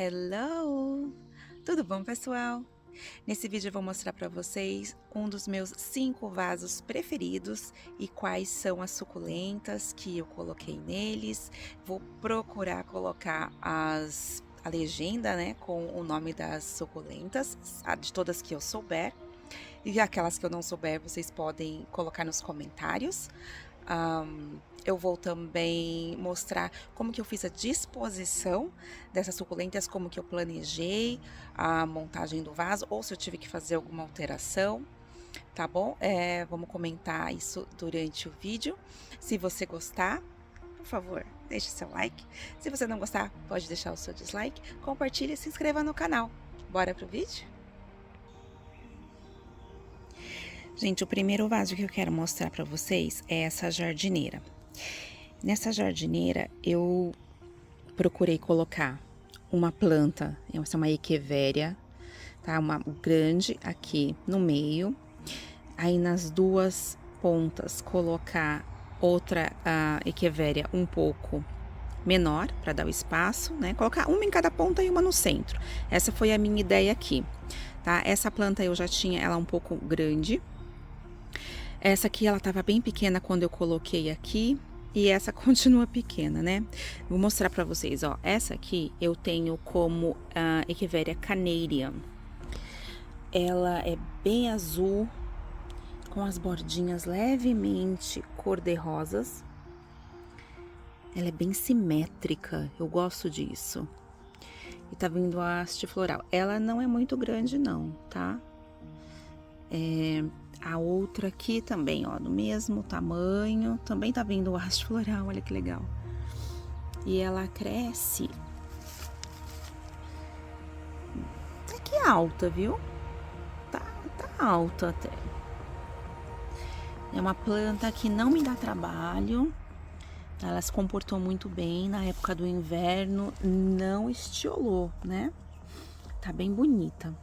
Hello! Tudo bom, pessoal? Nesse vídeo eu vou mostrar para vocês um dos meus 5 vasos preferidos e quais são as suculentas que eu coloquei neles. Vou procurar colocar a legenda, né, com o nome das suculentas, de todas que eu souber. E aquelas que eu não souber, vocês podem colocar nos comentários. Eu vou também mostrar como que eu fiz a disposição dessas suculentas, como que eu planejei a montagem do vaso, ou se eu tive que fazer alguma alteração, tá bom? Vamos comentar isso durante o vídeo. Se você gostar, por favor, deixe seu like. Se você não gostar, pode deixar o seu dislike, compartilhe e se inscreva no canal. Bora pro vídeo? Gente, o primeiro vaso que eu quero mostrar para vocês é essa jardineira. Nessa jardineira, eu procurei colocar uma planta, essa é uma echeveria, tá? Uma grande aqui no meio. Aí nas duas pontas colocar outra echeveria um pouco menor para dar o espaço, né? Colocar uma em cada ponta e uma no centro. Essa foi a minha ideia aqui, tá? Essa planta eu já tinha ela um pouco grande. Essa aqui ela tava bem pequena quando eu coloquei aqui. E essa continua pequena, né? Vou mostrar pra vocês, ó. Essa aqui eu tenho como a Echeveria Canadian. Ela é bem azul, com as bordinhas levemente cor-de-rosas. Ela é bem simétrica, eu gosto disso. E tá vindo a haste floral. Ela não é muito grande não, tá? A outra aqui também, ó, do mesmo tamanho, também tá vindo o haste floral, olha que legal. E ela cresce até que alta, viu? Tá alta até. É uma planta que não me dá trabalho, ela se comportou muito bem na época do inverno, não estiolou, né? Tá bem bonita.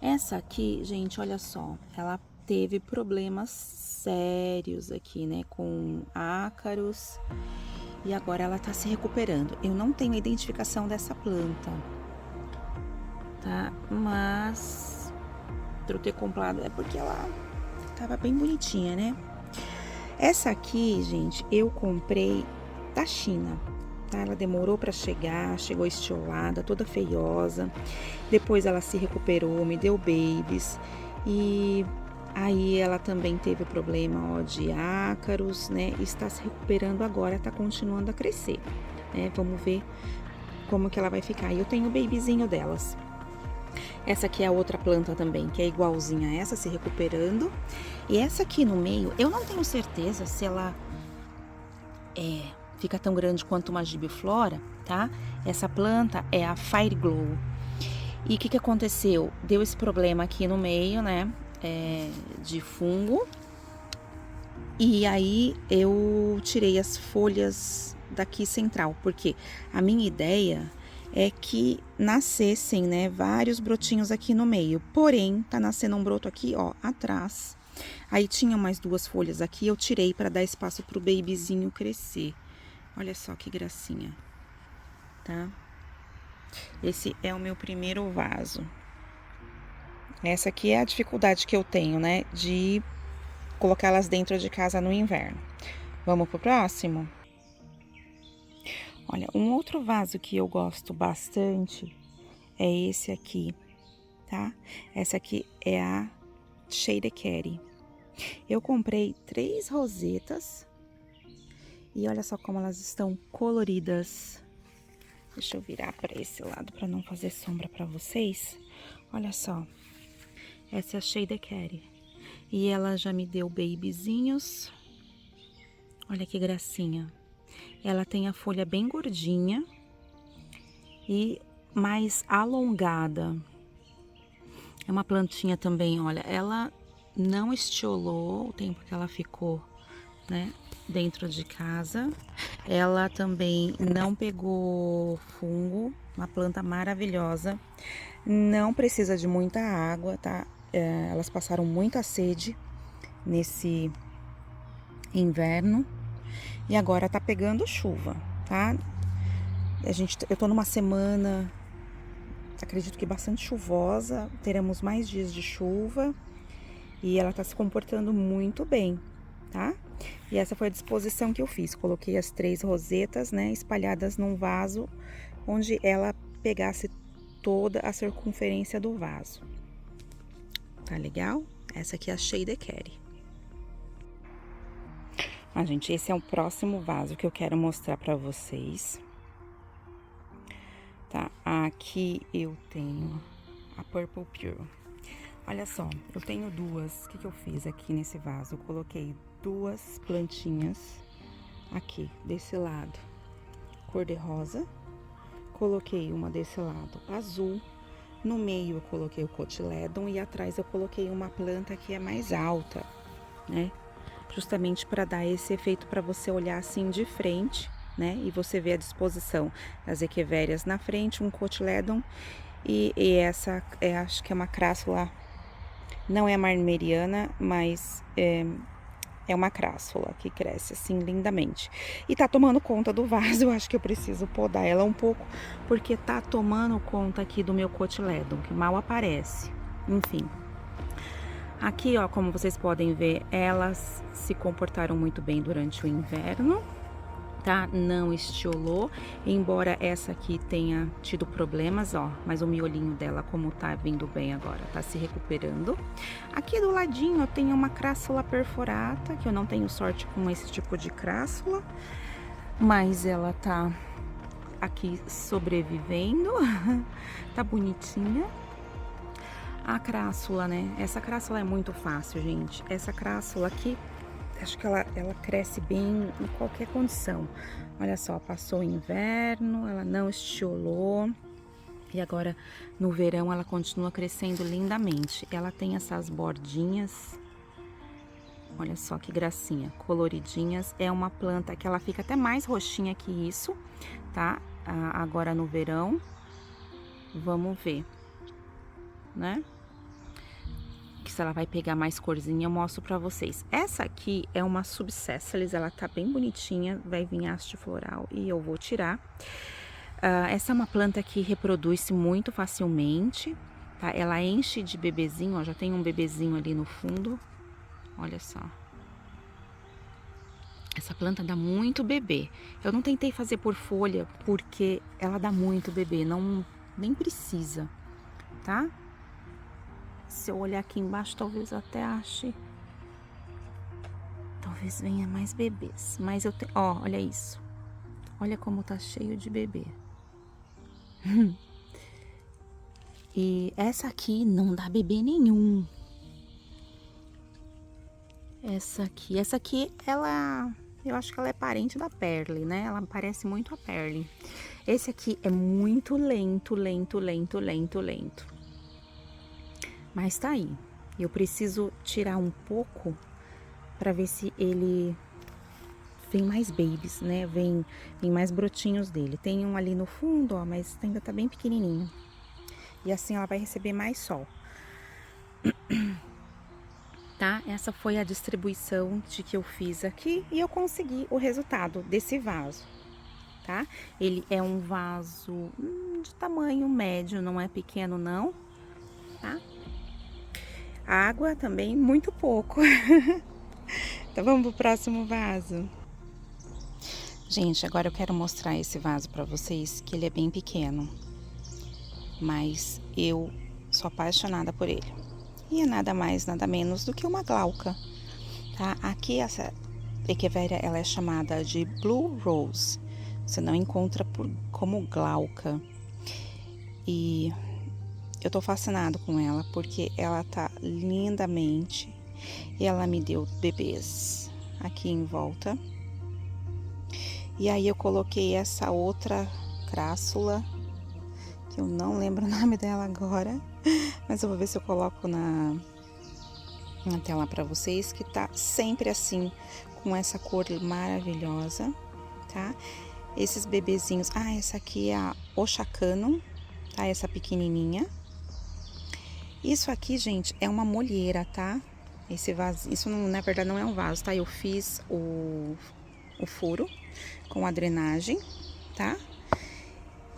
Essa aqui, gente, olha só, ela teve problemas sérios aqui, né, com ácaros, e agora ela tá se recuperando. Eu não tenho a identificação dessa planta, tá? Mas, pra eu ter comprado, é porque ela tava bem bonitinha, né? Essa aqui, gente, eu comprei da China. Tá? Ela demorou para chegar, chegou estiolada, toda feiosa. Depois ela se recuperou, me deu babies. E aí ela também teve o problema, ó, de ácaros, né? Está se recuperando agora, tá continuando a crescer, né? Vamos ver como que ela vai ficar. E eu tenho o babyzinho delas. Essa aqui é a outra planta também, que é igualzinha a essa, se recuperando. E essa aqui no meio, eu não tenho certeza se ela fica tão grande quanto uma gibiflora, tá? Essa planta é a Fire Glow. E o que aconteceu? Deu esse problema aqui no meio, né? De fungo. E aí eu tirei as folhas daqui central, porque a minha ideia é que nascessem, né, vários brotinhos aqui no meio. Porém, tá nascendo um broto aqui, ó, atrás. Aí tinha mais 2 folhas aqui, eu tirei para dar espaço pro babyzinho crescer. Olha só que gracinha, tá? Esse é o meu primeiro vaso. Essa aqui é a dificuldade que eu tenho, né, de colocá-las dentro de casa no inverno. Vamos pro próximo? Olha, um outro vaso que eu gosto bastante é esse aqui, tá? Essa aqui é a Shade Carry. Eu comprei 3 rosetas. E olha só como elas estão coloridas. Deixa eu virar para esse lado para não fazer sombra para vocês. Olha só. Essa é a Shade Carry. E ela já me deu babyzinhos. Olha que gracinha. Ela tem a folha bem gordinha e mais alongada. É uma plantinha também, olha. Ela não estiolou o tempo que ela ficou, né, dentro de casa. Ela também não pegou fungo, uma planta maravilhosa. Não precisa de muita água, tá? Elas passaram muita sede nesse inverno e agora tá pegando chuva, tá? Eu tô numa semana, acredito que bastante chuvosa, teremos mais dias de chuva e ela tá se comportando muito bem, tá? E essa foi a disposição que eu fiz. Coloquei as 3 rosetas, né, espalhadas num vaso onde ela pegasse toda a circunferência do vaso. Tá legal? Essa aqui é a Shade Carry. Gente, esse é o próximo vaso que eu quero mostrar pra vocês. Tá, aqui eu tenho a Purple Pure. Olha só, eu tenho duas. O que eu fiz aqui nesse vaso? Eu coloquei 2 plantinhas aqui, desse lado, cor de rosa. Coloquei uma desse lado, azul. No meio eu coloquei o cotiledon e atrás eu coloquei uma planta que é mais alta, né? Justamente para dar esse efeito para você olhar assim de frente, né? E você vê a disposição das equivérias na frente, um cotiledon e essa acho que é uma crassula, não é marmeriana, mas é uma crassula que cresce assim lindamente. E tá tomando conta do vaso, eu acho que eu preciso podar ela um pouco, porque tá tomando conta aqui do meu cotiledon, que mal aparece. Enfim. Aqui, ó, como vocês podem ver, elas se comportaram muito bem durante o inverno, tá? Não estiolou, embora essa aqui tenha tido problemas, ó, mas o miolinho dela, como tá vindo bem agora, tá se recuperando. Aqui do ladinho eu tenho uma crassula perforata, que eu não tenho sorte com esse tipo de crassula, mas ela tá aqui sobrevivendo, tá bonitinha. A crassula, né? Essa crassula é muito fácil, gente. Essa crassula aqui, acho que ela cresce bem em qualquer condição. Olha só, passou o inverno, ela não estiolou. E agora, no verão, ela continua crescendo lindamente. Ela tem essas bordinhas. Olha só que gracinha, coloridinhas. É uma planta que ela fica até mais roxinha que isso, tá? Agora no verão. Vamos ver, né? Se ela vai pegar mais corzinha, eu mostro pra vocês. Essa aqui é uma subsessilis, ela tá bem bonitinha, vai vir haste floral e eu vou tirar. Essa é uma planta que reproduz-se muito facilmente, tá? Ela enche de bebezinho, ó, já tem um bebezinho ali no fundo, olha só. Essa planta dá muito bebê. Eu não tentei fazer por folha, porque ela dá muito bebê, nem precisa, tá? Se eu olhar aqui embaixo, talvez eu até ache. Talvez venha mais bebês. Mas eu tenho. Ó, olha isso. Olha como tá cheio de bebê. E essa aqui não dá bebê nenhum. Essa aqui, ela. Eu acho que ela é parente da Pearly, né? Ela parece muito a Pearly. Esse aqui é muito lento. Mas tá aí. Eu preciso tirar um pouco pra ver se ele vem mais babies, né? Vem mais brotinhos dele. Tem um ali no fundo, ó, mas ainda tá bem pequenininho. E assim ela vai receber mais sol. Tá? Essa foi a distribuição que eu fiz aqui e eu consegui o resultado desse vaso, tá? Ele é um vaso de tamanho médio, não é pequeno não, tá? Água também muito pouco. Então vamos pro próximo vaso. Gente, agora eu quero mostrar esse vaso pra vocês, que ele é bem pequeno, mas eu sou apaixonada por ele. E é nada mais, nada menos do que uma glauca, tá? Aqui essa echeveria, ela é chamada de Blue Rose. Você não encontra como glauca. E eu tô fascinado com ela, porque ela tá lindamente. E ela me deu bebês aqui em volta. E aí eu coloquei essa outra crassula, que eu não lembro o nome dela agora. Mas eu vou ver se eu coloco na tela pra vocês, que tá sempre assim, com essa cor maravilhosa, tá? Esses bebezinhos, essa aqui é a Oxacanum, tá? Essa pequenininha. Isso aqui, gente, é uma molheira, tá? Esse vaso, isso não, na verdade não é um vaso, tá? Eu fiz o furo com a drenagem, tá?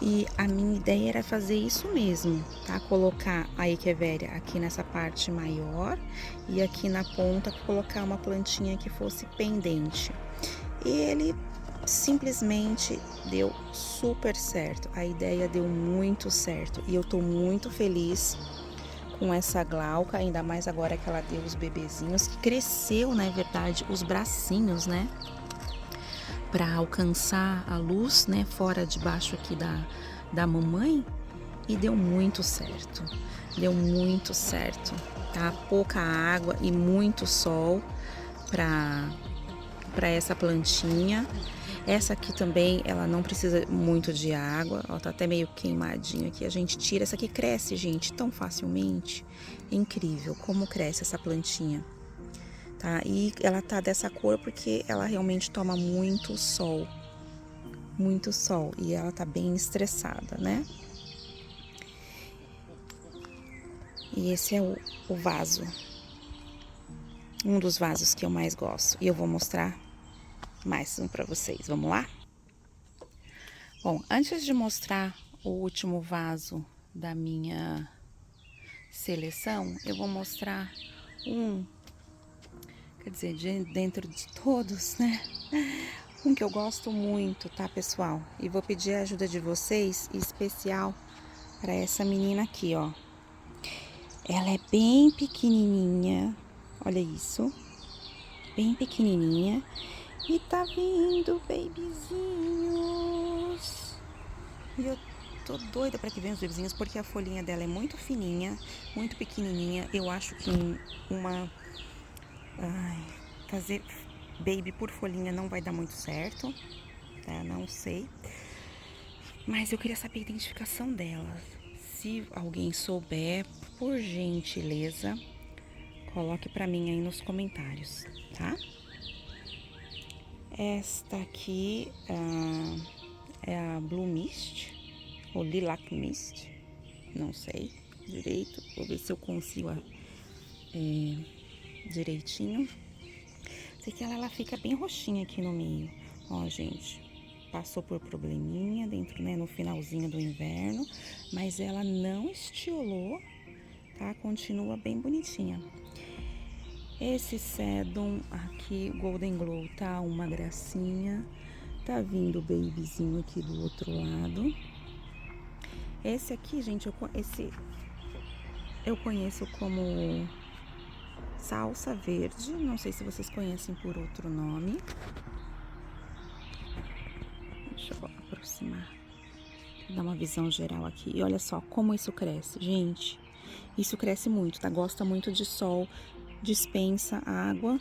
E a minha ideia era fazer isso mesmo, tá? Colocar a Echeveria aqui nessa parte maior e aqui na ponta colocar uma plantinha que fosse pendente. E ele simplesmente deu super certo. A ideia deu muito certo e eu tô muito feliz com essa Glauca, ainda mais agora que ela deu os bebezinhos, que cresceu, na verdade, os bracinhos, né? Para alcançar a luz, né, fora debaixo aqui da mamãe, e deu muito certo. Deu muito certo, tá? Pouca água e muito sol para essa plantinha. Essa aqui também, ela não precisa muito de água, ela tá até meio queimadinho aqui. A gente tira, essa aqui cresce, gente, tão facilmente. Incrível como cresce essa plantinha. Tá? E ela tá dessa cor porque ela realmente toma muito sol, e ela tá bem estressada, né? E esse é o vaso, um dos vasos que eu mais gosto, e eu vou mostrar mais um pra vocês, vamos lá? Bom, antes de mostrar o último vaso da minha seleção, eu vou mostrar quer dizer, dentro de todos, né? Um que eu gosto muito, tá, pessoal? E vou pedir a ajuda de vocês, em especial para essa menina aqui, ó. Ela é bem pequenininha, olha isso. Bem pequenininha. E tá vindo bebezinhos. E eu tô doida para que venham os bebezinhos, porque a folhinha dela é muito fininha, muito pequenininha. Eu acho que fazer baby por folhinha não vai dar muito certo, tá? Não sei. Mas eu queria saber a identificação dela. Se alguém souber, por gentileza, coloque pra mim aí nos comentários, tá? Esta aqui é a Blue Mist, ou Lilac Mist, não sei direito. Vou ver se eu consigo direitinho. Sei que ela fica bem roxinha aqui no meio. Ó, gente, passou por probleminha dentro, né, no finalzinho do inverno, mas ela não estiolou, tá? Continua bem bonitinha. Esse Sedum aqui, Golden Glow, tá uma gracinha. Tá vindo o babyzinho aqui do outro lado. Esse aqui, gente, eu conheço como salsa verde, não sei se vocês conhecem por outro nome. Deixa eu aproximar, dar uma visão geral aqui. E olha só como isso cresce, gente. Isso cresce muito, tá? Gosta muito de sol, dispensa água.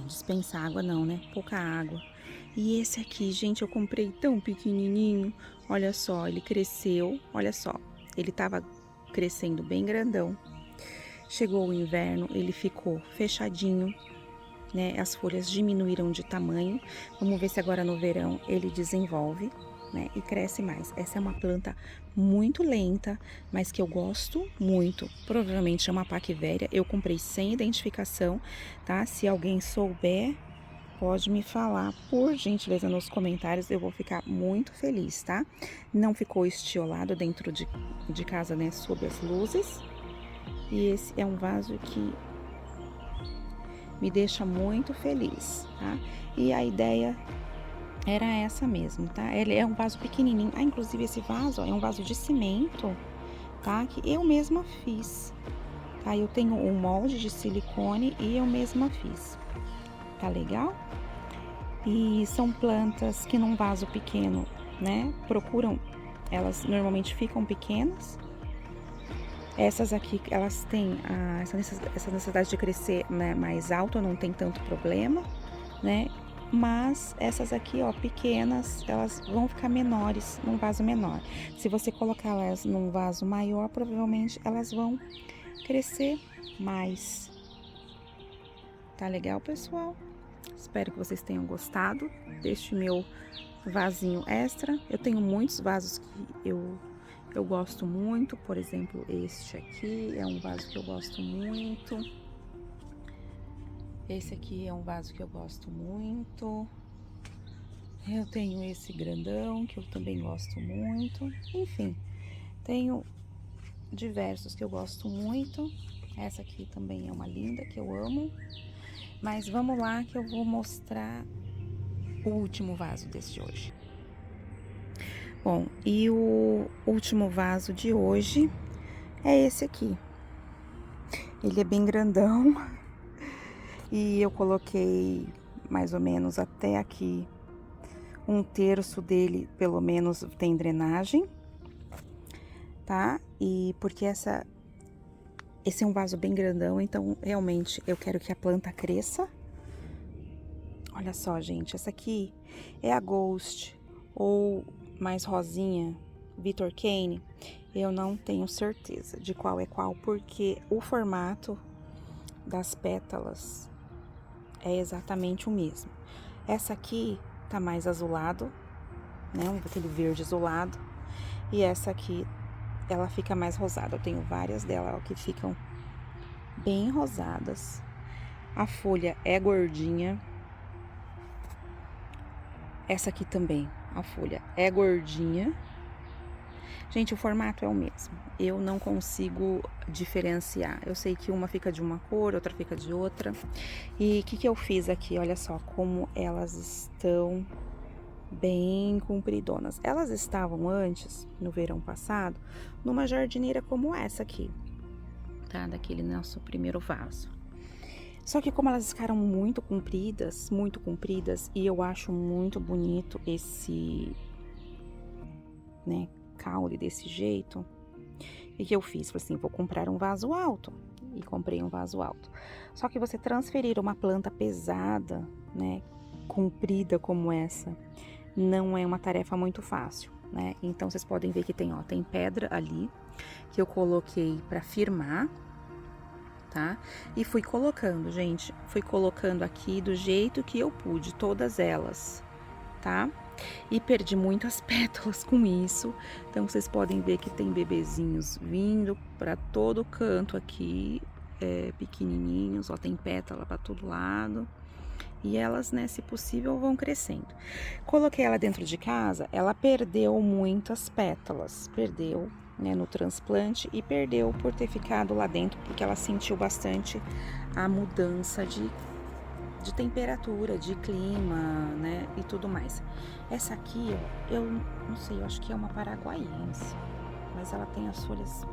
Dispensa água não, né? Pouca água. E esse aqui, gente, eu comprei tão pequenininho. Olha só, ele cresceu, olha só. Ele tava crescendo bem grandão. Chegou o inverno, ele ficou fechadinho, né? As folhas diminuíram de tamanho. Vamos ver se agora no verão ele desenvolve, né? E cresce mais. Essa é uma planta muito lenta, mas que eu gosto muito. Provavelmente é uma Paquivéria. Eu comprei sem identificação, tá? Se alguém souber, pode me falar, por gentileza, nos comentários. Eu vou ficar muito feliz, tá? Não ficou estiolado dentro de casa, né? Sob as luzes. E esse é um vaso que me deixa muito feliz, tá? E a ideia era essa mesmo, tá? Ele é um vaso pequenininho. Ah, inclusive esse vaso, ó, é um vaso de cimento, tá? Que eu mesma fiz, tá? Eu tenho um molde de silicone e eu mesma fiz. Tá legal? E são plantas que num vaso pequeno, né? Elas normalmente ficam pequenas. Essas aqui, elas têm essa necessidade de crescer, né, mais alto, não tem tanto problema, né? Mas essas aqui, ó, pequenas, elas vão ficar menores num vaso menor. Se você colocar elas num vaso maior, provavelmente elas vão crescer mais. Tá legal, pessoal? Espero que vocês tenham gostado deste meu vasinho extra. Eu tenho muitos vasos que eu gosto muito, por exemplo, este aqui é um vaso que eu gosto muito. Esse aqui é um vaso que eu gosto muito. Eu tenho esse grandão, que eu também gosto muito. Enfim, tenho diversos que eu gosto muito. Essa aqui também é uma linda, que eu amo. Mas vamos lá que eu vou mostrar o último vaso desse de hoje. Bom, e o último vaso de hoje é esse aqui. Ele é bem grandão e eu coloquei mais ou menos até aqui. Um terço dele, pelo menos, tem drenagem, tá? E porque esse é um vaso bem grandão, então realmente eu quero que a planta cresça. Olha só, gente, essa aqui é a Ghost ou mais rosinha, Vitor Kane. Eu não tenho certeza de qual é qual, porque o formato das pétalas é exatamente o mesmo. Essa aqui tá mais azulado, né? Aquele verde azulado. E essa aqui, ela fica mais rosada. Eu tenho várias delas, ó, que ficam bem rosadas. A folha é gordinha. Essa aqui também, a folha é gordinha. Gente, o formato é o mesmo. Eu não consigo diferenciar. Eu sei que uma fica de uma cor, outra fica de outra. E o que eu fiz aqui? Olha só como elas estão bem compridonas. Elas estavam antes, no verão passado, numa jardineira como essa aqui, tá? Daquele nosso primeiro vaso. Só que como elas ficaram muito compridas, e eu acho muito bonito esse, né, caule desse jeito, o que eu fiz? Falei assim, vou comprar um vaso alto. E comprei um vaso alto. Só que você transferir uma planta pesada, né, comprida como essa, não é uma tarefa muito fácil, né? Então, vocês podem ver que tem, ó, tem pedra ali, que eu coloquei pra firmar, tá? E fui colocando, gente, fui colocando aqui do jeito que eu pude, todas elas, tá? E perdi muitas pétalas com isso, então vocês podem ver que tem bebezinhos vindo pra todo canto aqui, pequenininhos, ó, tem pétala pra todo lado. E elas, né, se possível, vão crescendo. Coloquei ela dentro de casa, ela perdeu muitas pétalas, perdeu, né, no transplante e perdeu por ter ficado lá dentro, porque ela sentiu bastante a mudança de temperatura, de clima, né, e tudo mais. Essa aqui, ó, eu não sei, eu acho que é uma paraguaiense, mas ela tem as folhas,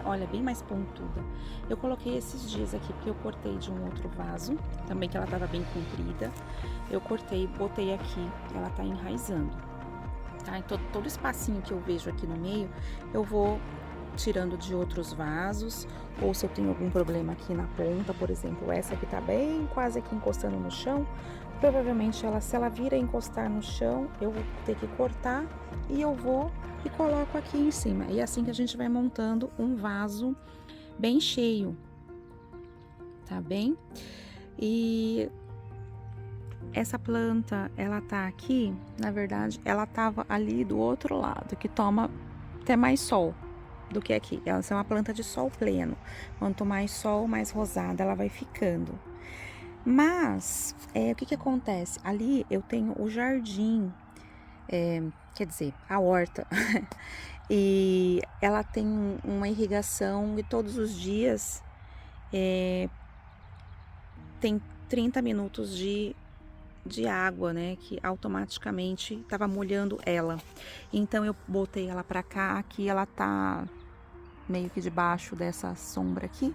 olha, bem mais pontuda. Eu coloquei esses dias aqui, porque eu cortei de um outro vaso, também que ela tava bem comprida. Eu cortei, botei aqui, ela tá enraizando, tá? Então, todo espacinho que eu vejo aqui no meio, eu vou tirando de outros vasos, ou se eu tenho algum problema aqui na ponta, por exemplo, essa aqui tá bem quase aqui encostando no chão, provavelmente ela, se ela vir a encostar no chão, eu vou ter que cortar e eu vou e coloco aqui em cima. E é assim que a gente vai montando um vaso bem cheio, tá bem? E essa planta, ela tá aqui, na verdade, ela tava ali do outro lado, que toma até mais sol do que aqui. Ela é uma planta de sol pleno. Quanto mais sol, mais rosada ela vai ficando. Mas, o que acontece? Ali eu tenho o jardim, quer dizer, a horta. E ela tem uma irrigação e todos os dias tem 30 minutos de água, né, que automaticamente tava molhando ela. Então eu botei ela pra cá, aqui ela tá meio que debaixo dessa sombra aqui,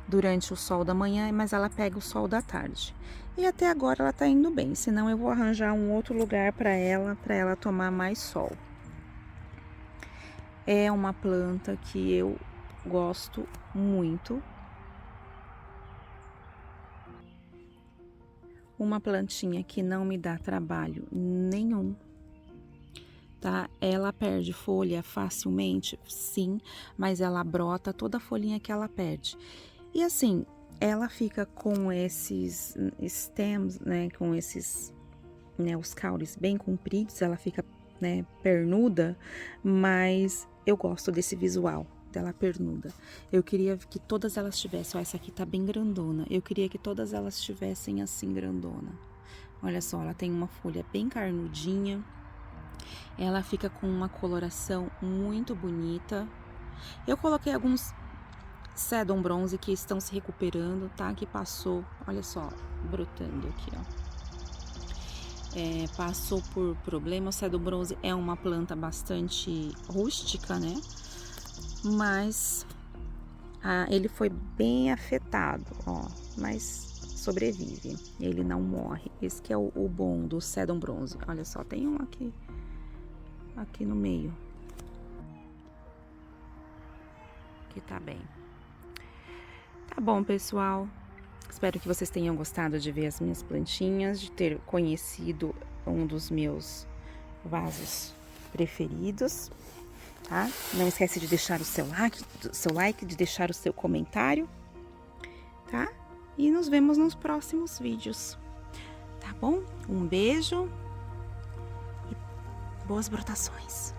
durante o sol da manhã, mas ela pega o sol da tarde. E até agora ela tá indo bem, senão eu vou arranjar um outro lugar para ela tomar mais sol. É uma planta que eu gosto muito. Uma plantinha que não me dá trabalho nenhum, tá? Ela perde folha facilmente, sim, mas ela brota toda a folhinha que ela perde. E assim, ela fica com esses stems, né, com esses, né, os caules bem compridos, ela fica, né, pernuda, mas eu gosto desse visual dela pernuda. Eu queria que todas elas tivessem, ó, essa aqui tá bem grandona, eu queria que todas elas tivessem assim grandona. Olha só, ela tem uma folha bem carnudinha. Ela fica com uma coloração muito bonita. Eu coloquei alguns Sedum Bronze que estão se recuperando, tá? Que passou, olha só, brotando aqui, ó. Passou por problema. O Sedum Bronze é uma planta bastante rústica, né? Mas ele foi bem afetado, ó. Mas sobrevive, ele não morre. Esse que é o bom do Sedum Bronze. Olha só, tem um aqui no meio. Que tá bem. Tá bom, pessoal. Espero que vocês tenham gostado de ver as minhas plantinhas, de ter conhecido um dos meus vasos preferidos, tá? Não esquece de deixar o seu like, de deixar o seu comentário, tá? E nos vemos nos próximos vídeos, tá bom? Um beijo e boas brotações!